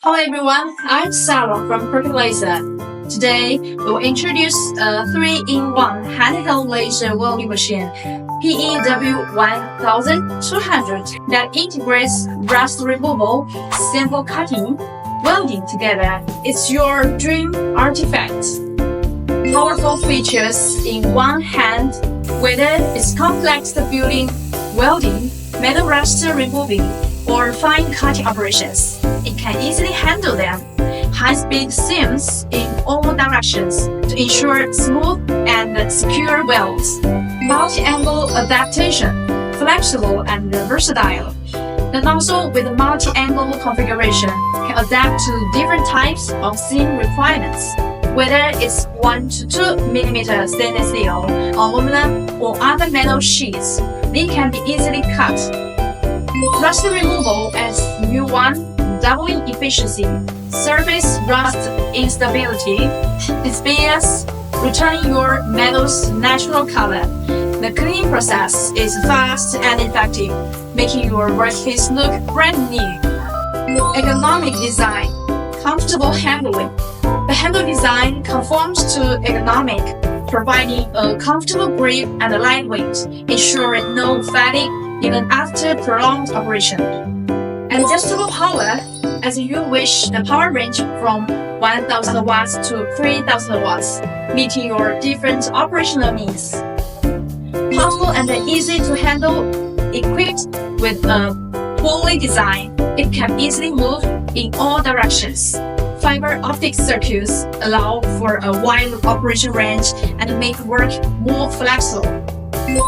Hello everyone, I'm Sarah from PerfectLaser. Today, we'll introduce a 3-in-1 handheld laser welding machine, PEW1200, that integrates rust removal, sample cutting, welding together. It's your dream artifact. Powerful features in one hand, whether it's complex building, welding, metal rust removing, or fine cutting operations. It can easily handle them. High-speed seams in all directions to ensure smooth and secure welds. Multi-angle adaptation, flexible and versatile. The nozzle with multi-angle configuration can adapt to different types of seam requirements, whether it's 1 to 2 mm stainless steel, aluminum, or other metal sheets. They can be easily cut. Rust removal as new one, doubling efficiency. Surface rust instability. SBS, returning your metal's natural color. The cleaning process is fast and effective, making your workpiece look brand new. Ergonomic design, comfortable handling. The handle design conforms to ergonomic, providing a comfortable grip and lightweight, ensuring no fatigue even after prolonged operation. Adjustable power, as you wish, the power range from 1000 watts to 3000 watts, meeting your different operational needs. Powerful and easy to handle, equipped with a pulley design, it can easily move in all directions. Fiber optic circuits allow for a wide operation range and make work more flexible.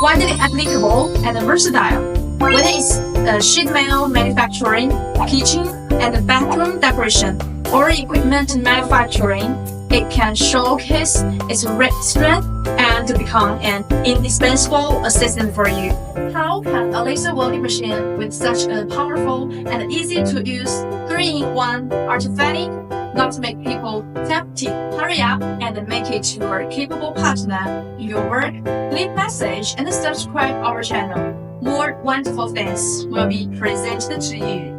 Widely applicable and versatile, whether it's sheet metal manufacturing, kitchen and bathroom decoration, or equipment manufacturing, it can showcase its strength and become an indispensable assistant for you. How can a laser welding machine with such a powerful and easy-to-use 3-in-1 artifact not make people tempted? Hurry up and make it your capable partner in your work. Leave message and subscribe our channel. More wonderful things will be presented to you.